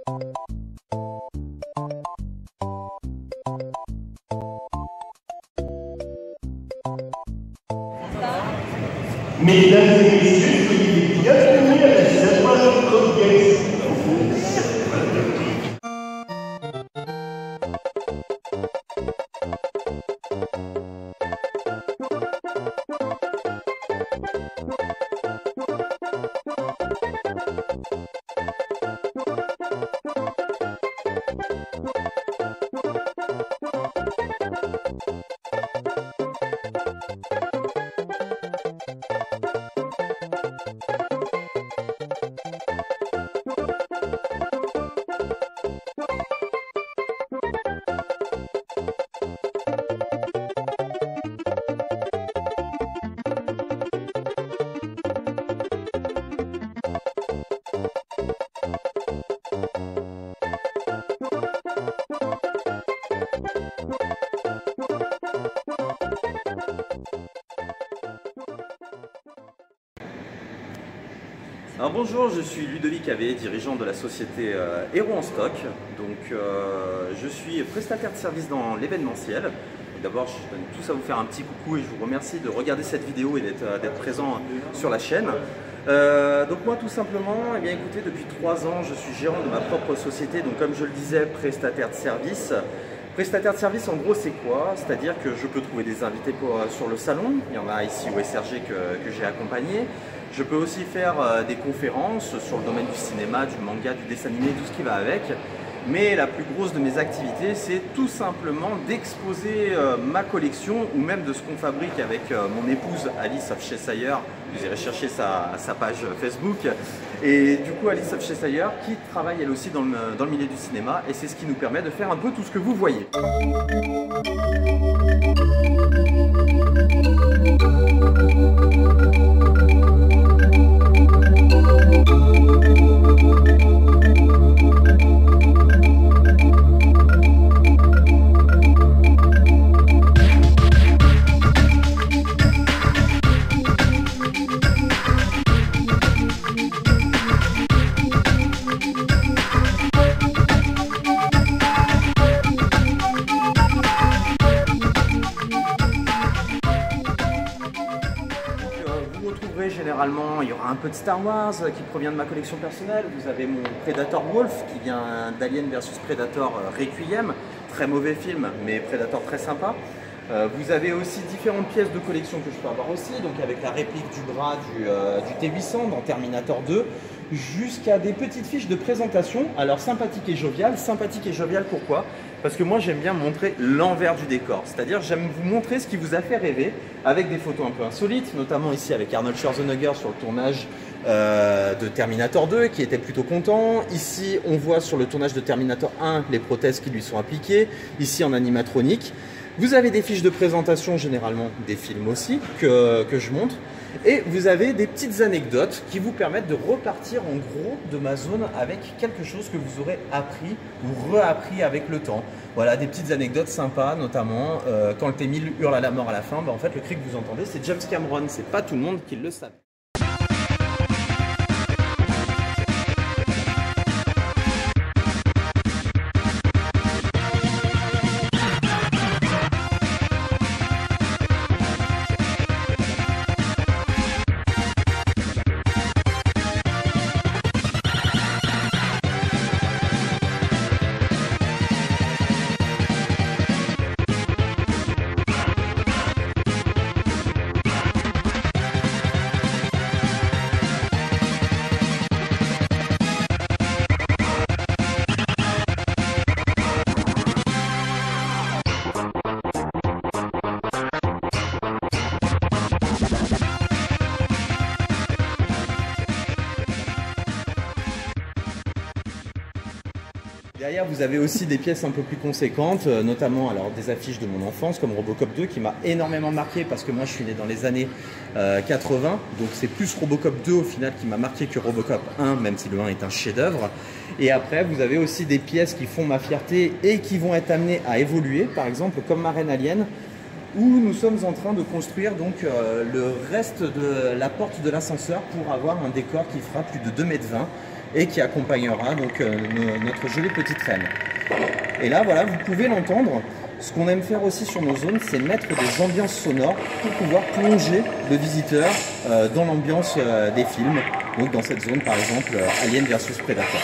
Mesdames et messieurs, soyez les bienvenus à la cérémonie Comics. Alors bonjour, je suis Ludovic Avé, dirigeant de la société Héros en Stock. Donc je suis prestataire de service dans l'événementiel. D'abord, je donne tous à vous faire un petit coucou et je vous remercie de regarder cette vidéo et d'être présent sur la chaîne. Donc moi tout simplement, eh bien, écoutez, depuis 3 ans, je suis gérant de ma propre société, donc comme je le disais, prestataire de service. Prestataire de service, en gros, c'est quoi? C'est-à-dire que je peux trouver des invités sur le salon. Il y en a ici au SRG que j'ai accompagné. Je peux aussi faire des conférences sur le domaine du cinéma, du manga, du dessin animé, tout ce qui va avec. Mais la plus grosse de mes activités, c'est tout simplement d'exposer ma collection ou même de ce qu'on fabrique avec mon épouse Alice of Cheshire. Vous irez chercher sa page Facebook. Et du coup, Alice of Cheshire qui travaille elle aussi dans le milieu du cinéma. Et c'est ce qui nous permet de faire un peu tout ce que vous voyez. Généralement, il y aura un peu de Star Wars qui provient de ma collection personnelle. Vous avez mon Predator Wolf qui vient d'Alien vs Predator Requiem. Très mauvais film, mais Predator très sympa. Vous avez aussi différentes pièces de collection que je peux avoir aussi, donc avec la réplique du bras du T800 dans Terminator 2, jusqu'à des petites fiches de présentation. Alors sympathique et jovial pourquoi? Parce que moi j'aime bien montrer l'envers du décor, c'est-à-dire j'aime vous montrer ce qui vous a fait rêver avec des photos un peu insolites, notamment ici avec Arnold Schwarzenegger sur le tournage de Terminator 2 qui était plutôt content. Ici on voit sur le tournage de Terminator 1 les prothèses qui lui sont appliquées, ici en animatronique. Vous avez des fiches de présentation, généralement des films aussi, que je montre. Et vous avez des petites anecdotes qui vous permettent de repartir en gros de ma zone avec quelque chose que vous aurez appris ou reappris avec le temps. Voilà, des petites anecdotes sympas, notamment quand le T-1000 hurle à la mort à la fin, bah, en fait le cri que vous entendez c'est James Cameron, c'est pas tout le monde qui le savait. Derrière, vous avez aussi des pièces un peu plus conséquentes, notamment alors, des affiches de mon enfance comme Robocop 2 qui m'a énormément marqué parce que moi je suis né dans les années 80, donc c'est plus Robocop 2 au final qui m'a marqué que Robocop 1, même si le 1 est un chef-d'œuvre. Et après, vous avez aussi des pièces qui font ma fierté et qui vont être amenées à évoluer, par exemple comme ma reine Alien, où nous sommes en train de construire donc le reste de la porte de l'ascenseur pour avoir un décor qui fera plus de 2,20 m. et qui accompagnera donc notre jolie petite reine. Et là, voilà, vous pouvez l'entendre. Ce qu'on aime faire aussi sur nos zones, c'est mettre des ambiances sonores pour pouvoir plonger le visiteur dans l'ambiance des films. Donc dans cette zone, par exemple, Alien versus Predator.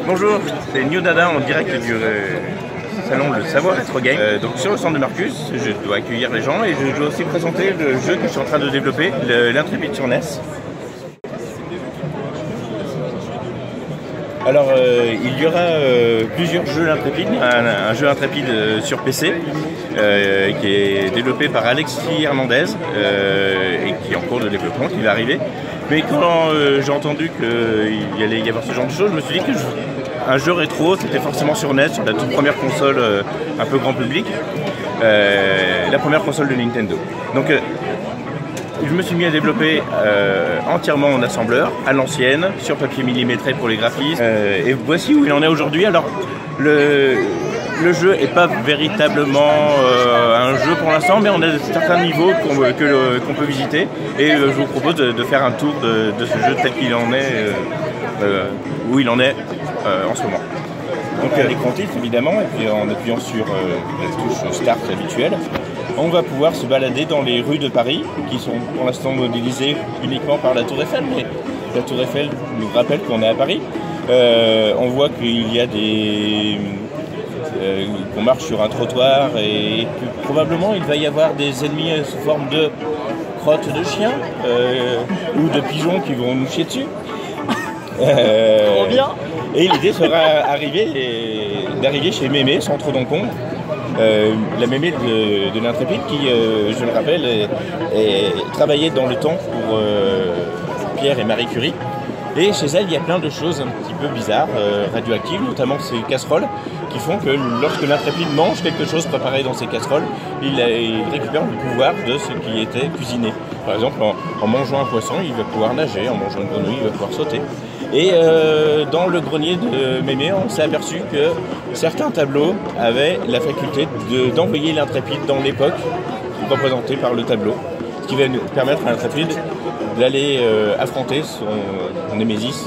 Bonjour, c'est New Dada en direct du salon Le Savoir-être Game. Donc sur le stand de Marcus, je dois accueillir les gens et je dois aussi présenter le jeu que je suis en train de développer, l'Intrépide sur NES. Alors il y aura plusieurs jeux Intrépide, un jeu Intrépide sur PC qui est développé par Alexis Hernandez et qui est en cours de développement, qui va arriver. Mais quand j'ai entendu qu'il allait y avoir ce genre de choses, je me suis dit que un jeu rétro, c'était forcément sur NES, sur la toute première console un peu grand public, la première console de Nintendo. Donc je me suis mis à développer entièrement en assembleur, à l'ancienne, sur papier millimétré pour les graphismes. Et voici où il en est aujourd'hui. Alors le jeu n'est pas véritablement un jeu pour l'instant, mais on a certains niveaux qu'on peut visiter. Et je vous propose de faire un tour de ce jeu tel qu'il en est, où il en est en ce moment. Donc l'écran titre évidemment, et puis en appuyant sur la touche Start habituelle, on va pouvoir se balader dans les rues de Paris, qui sont pour l'instant modélisées uniquement par la Tour Eiffel, mais la Tour Eiffel nous rappelle qu'on est à Paris. On voit qu'il y a qu'on marche sur un trottoir et que probablement il va y avoir des ennemis sous forme de crottes de chiens ou de pigeons qui vont nous chier dessus. Trop bien. Et l'idée sera d'arriver chez Mémé, centre d'encombre, la Mémé de l'Intrépide qui, je le rappelle, travaillait dans le temps pour Pierre et Marie Curie. Et chez elle, il y a plein de choses un petit peu bizarres, radioactives, notamment ces casseroles, qui font que lorsque l'Intrépide mange quelque chose préparé dans ces casseroles, il récupère le pouvoir de ce qui était cuisiné. Par exemple, en mangeant un poisson, il va pouvoir nager, en mangeant une grenouille, il va pouvoir sauter. Et dans le grenier de Mémé, on s'est aperçu que certains tableaux avaient la faculté d'envoyer l'Intrépide dans l'époque représentée par le tableau, ce qui va nous permettre à l'Intrépide d'aller affronter son némésis,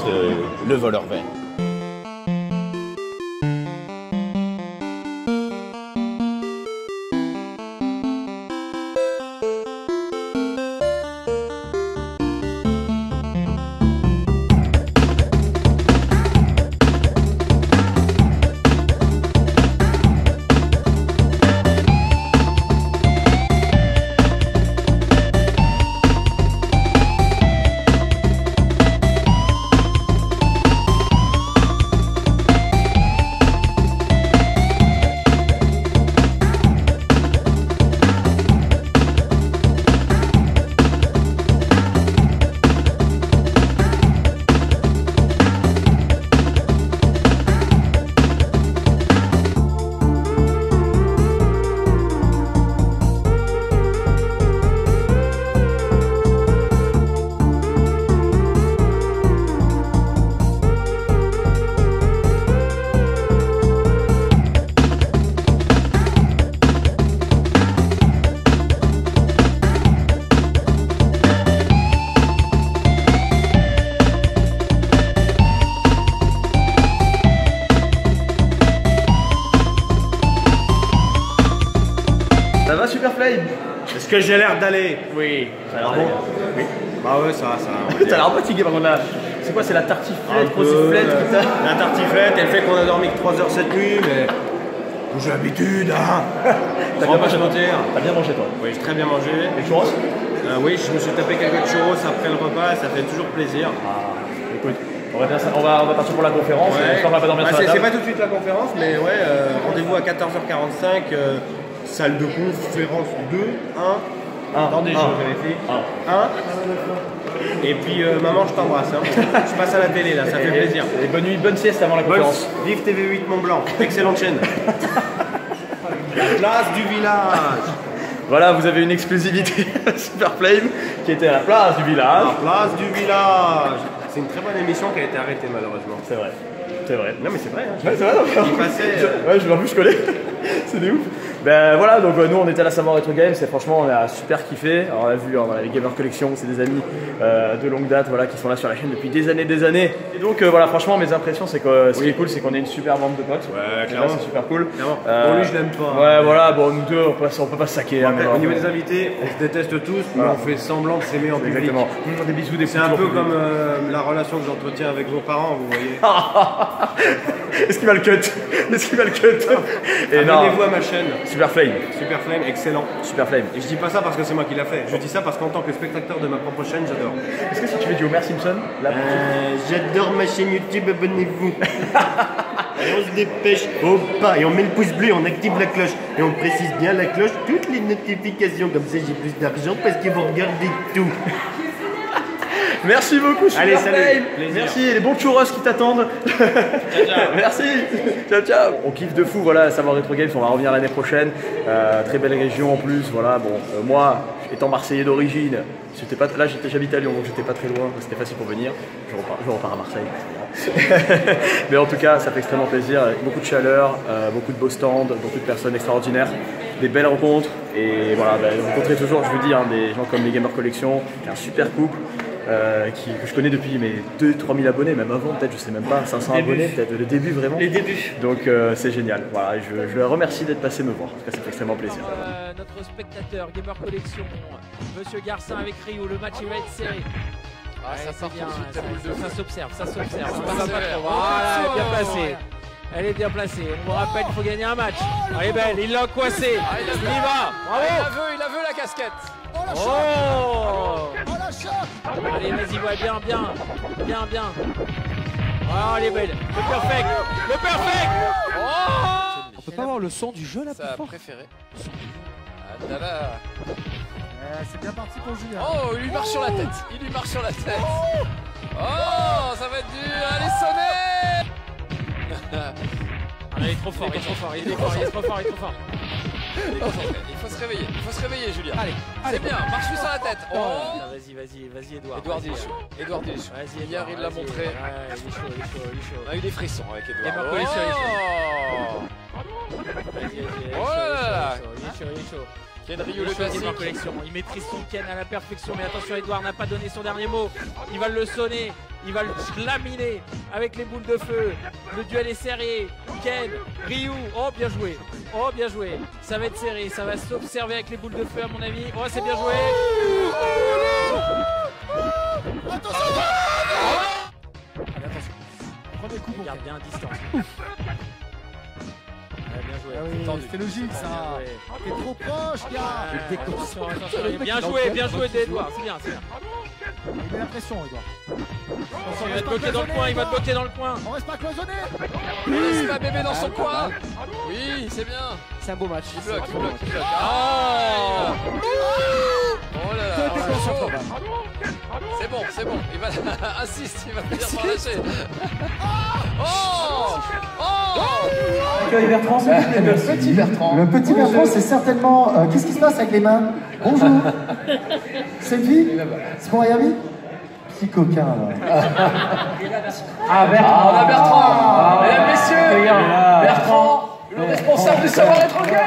le voleur vert. Est-ce que j'ai l'air d'aller? Oui. Ça a l'air Ah bon. bon? Oui. Bah ouais, ça. T'as l'air fatigué par contre là. C'est quoi, c'est la tartiflette, grossiflette que t'as? La tartiflette, elle fait qu'on a dormi que 3 heures cette nuit, mais j'ai l'habitude, hein. T'as bien mangé, t'as bien mangé toi? Oui, j'ai très bien mangé. Les churros? Oui, je me suis tapé quelques churros après le repas, ça fait toujours plaisir. Écoute, on va partir pour la conférence. Ouais. On va pas dormir sur la C'est table. pas tout de suite la conférence, mais ouais, rendez-vous à 14h45, salle de conférence 2, 1. Attendez, je vérifie. 1. Et puis maman, je t'embrasse. Hein. Je passe à la télé là, ça fait plaisir. Et bonne nuit, bonne sieste avant la conférence. Vive TV8 Mont Blanc, excellente chaîne. La place du village. Voilà, vous avez une exclusivité Super Flame qui était à la place du village. La place du village. C'est une très bonne émission qui a été arrêtée malheureusement. C'est vrai. C'est vrai. Non mais c'est vrai. Hein. Ouais, c'est vrai, donc, Il passait. ouais, je connais. C'est des ouf. Ben voilà, donc nous on était à la Savoir Retro Games et franchement on a super kiffé. Alors on a vu voilà, les Gamer Collection, c'est des amis de longue date voilà, qui sont là sur la chaîne depuis des années. Et donc voilà, franchement mes impressions c'est que ce qui est cool c'est qu'on est une super bande de potes. Ouais, clairement. C'est super cool. Bon lui je l'aime pas. Ouais voilà, bon nous deux on peut pas se saquer. Hein, Au niveau des invités, on se déteste tous, mais on fait semblant de s'aimer en public. Exactement. Des bisous, des C'est un peu comme la relation que j'entretiens avec vos parents, vous voyez. Est-ce qu'il va le cut? Est-ce qu'il va le cut? Et abonnez-vous à ma chaîne. Super Flame. Super Flame, excellent. Super Flame. Et je dis pas ça parce que c'est moi qui l'a fait. Je dis ça parce qu'en tant que spectateur de ma propre chaîne, j'adore. Est-ce que si tu fais du Homer Simpson là, J'adore ma chaîne YouTube, abonnez-vous. Et on se dépêche. Oh pas. Et on met le pouce bleu, on active la cloche. Et on précise bien la cloche, toutes les notifications. Comme ça j'ai plus d'argent parce que vous regardez tout. Merci beaucoup, Super Allez, salut. Flame. Plaisir. Merci, et les bons churros qui t'attendent. Merci. Ciao, ciao. On kiffe de fou, voilà, Savoir Retro Games, on va revenir l'année prochaine. Très belle région en plus, voilà. Bon, moi, étant Marseillais d'origine, là j'habite à Lyon, donc j'étais pas très loin, c'était facile pour venir. Je repars à Marseille. Mais en tout cas, ça fait extrêmement plaisir. Beaucoup de chaleur, beaucoup de beaux stands, beaucoup de personnes extraordinaires, des belles rencontres. Et voilà, rencontrer toujours, je vous dis, hein, des gens comme les Gamer Collection, un super couple. Que je connais depuis mes 2-3 000 abonnés, même avant, peut-être, je sais même pas, 500 abonnés, peut-être le début vraiment. Les débuts. Donc c'est génial. Voilà, je le remercie d'être passé me voir. En tout cas, ça fait extrêmement plaisir. Notre spectateur Gamer Collection, Monsieur Garcin avec Rio, le match il va être serré. Ah, ça part bien, ça s'observe, ça s'observe. Voilà, bien placé. Elle est bien placée. On vous rappelle, il faut gagner un match. Elle est belle, il l'a coincé. Il y va. Bravo. Il a vu la casquette. Oh. Allez, vas-y, ouais, bien. Oh, elle est belle. Le perfect. Oh. On peut pas avoir le son du jeu là plus fort. Préféré. Ah là. C'est bien parti pour Julien. Oh, il lui marche sur la tête. Oh, ça va être dur. Allez, sonnez. Il est trop fort. Il faut se réveiller, Julien. Allez, c'est bien, marche-lui sur la tête. Oh. Vas-y, Edouard. Edouard Deschaux. Vas-y, hier, il l'a montré. Il est chaud. On a eu des frissons avec Edouard. Oh là là. Il est chaud. Ken Ryu le classique. Il maîtrise son Ken à la perfection, mais attention, Edouard n'a pas donné son dernier mot. Il va le sonner, il va le laminer avec les boules de feu. Le duel est serré. Ken, Ryu, oh bien joué. Ça va être serré, ça va s'observer avec les boules de feu à mon avis. Oh c'est bien joué. Attention. Premier coup, garde bien à distance. Bien joué. Ah oui, c'est logique ça. T'es trop proche, gars. Attention. Bien joué d'Edouard, c'est bien. Il met la pression, Edouard. Il va te bloquer dans le coin, On reste pas cloisonné. Il laisse pas bébé dans son coin. Oui, c'est bien. C'est un beau match. Il bloque. Oh là là. C'est bon. Il va insiste, il va finir par lâcher. Accueil Bertrand, s'il vous plaît. Le petit Bertrand. Le petit Bertrand, c'est certainement. Qu'est-ce qui se passe avec les mains? Bonjour. Selfie? C'est pour Ayami? Petit coquin là. Ah Bertrand. On a Bertrand. Mesdames, messieurs, Bertrand, le responsable du Savoir Retro Games.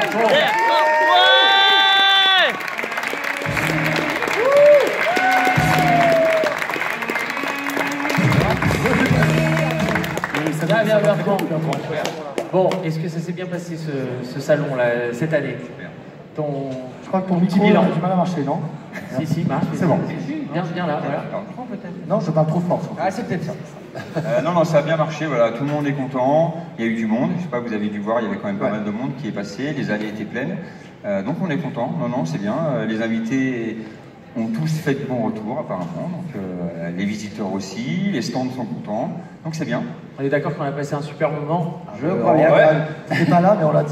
Viens, Bertrand. Bon, est-ce que ça s'est bien passé ce salon là cette année? crois que ton micro a du mal à marcher, non? Si, marche. C'est bon. Viens là, voilà. Non, je parle trop fort. Ah, c'est peut-être ça. Non, ça a bien marché, voilà, tout le monde est content, il y a eu du monde, je sais pas, vous avez dû voir, il y avait quand même pas mal de monde qui est passé, les allées étaient pleines, donc on est content, non, c'est bien, les invités ont tous fait de bons retours apparemment, donc les visiteurs aussi, les stands sont contents, donc c'est bien. On est d'accord qu'on a passé un super moment. Je crois bien. T'es pas là, mais on l'a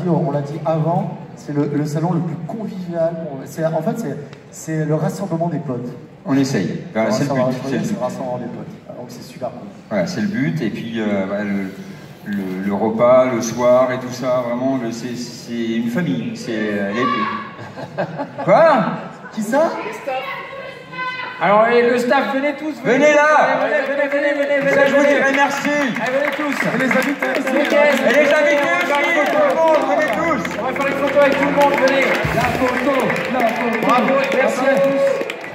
dit avant, c'est le salon le plus convivial. En fait, c'est le rassemblement des potes. On essaye, c'est le but. C'est le rassemblement des potes, donc c'est super cool. Voilà, c'est le but, et puis le repas, le soir et tout ça, vraiment, c'est une famille, Quoi? Qui ça? Alors, le staff, venez tous. Venez là. Venez. Ça, je vous dirai merci. Allez, venez tous. Et les invités aussi. Et les invités aussi, tout le monde, venez tous. On va faire une photo avec tout le monde, venez. La photo. Bravo, merci à tous.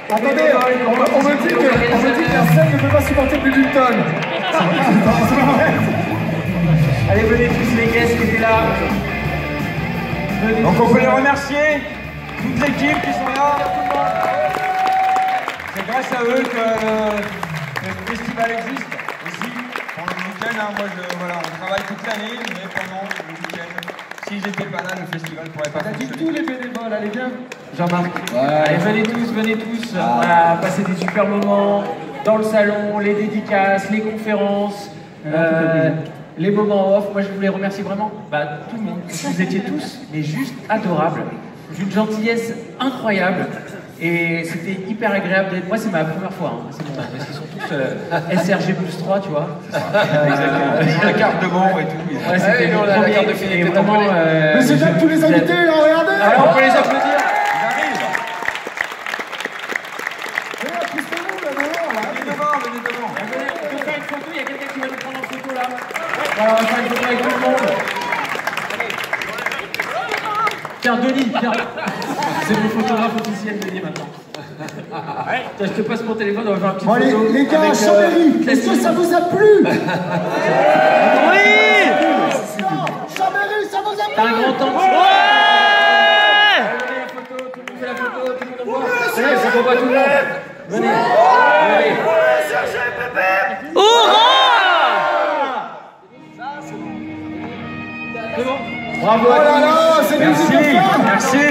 Attendez, on me dit que personne ne peut pas supporter plus d'une tonne. Allez, venez tous les guests qui étaient là. Donc on peut les remercier, toute l'équipe qui sont là. C'est grâce à eux que le festival existe aussi pendant le week-end. Moi, voilà, on travaille toute l'année, mais pendant le week-end, s'ils n'étaient pas là, le festival ne pourrait pas fonctionner. Tous les bénévoles, allez bien. Jean-Marc. Allez, venez tous. On a passé des super moments dans le salon, les dédicaces, les conférences. Les moments off, moi je voulais remercier vraiment tout le monde. Vous étiez tous, mais juste adorables, d'une gentillesse incroyable. Et c'était hyper agréable d'être. Moi, c'est ma première fois, hein. C'est bon, parce qu'ils sont tous SRG plus 3, tu vois. Exactement. La carte de membre et tout. Ouais, c'était la carte de fidélité. Vraiment. Mais c'est bien que tous les invités, là, regardez. Alors, on peut les applaudir. Ils arrivent. Venez devant. On peut faire une photo, il y a quelqu'un qui va nous prendre en photo là. Alors, on va faire une photo avec tout le monde. Tiens, Denis, viens. C'est mon photographe officiel, Denis, maintenant. Tiens, je te passe mon téléphone, on va faire un petit photo. Les gars, Chambéry, est-ce que ça vous a plu? Oui. Chambéry, ça vous a plu? T'as un grand temps. Ouais. Venez, la photo, tout le monde fait la photo, tout le monde en voit. Venez, ça voit pas tout le monde. Venez. Bravo, oh là là, c'est Merci.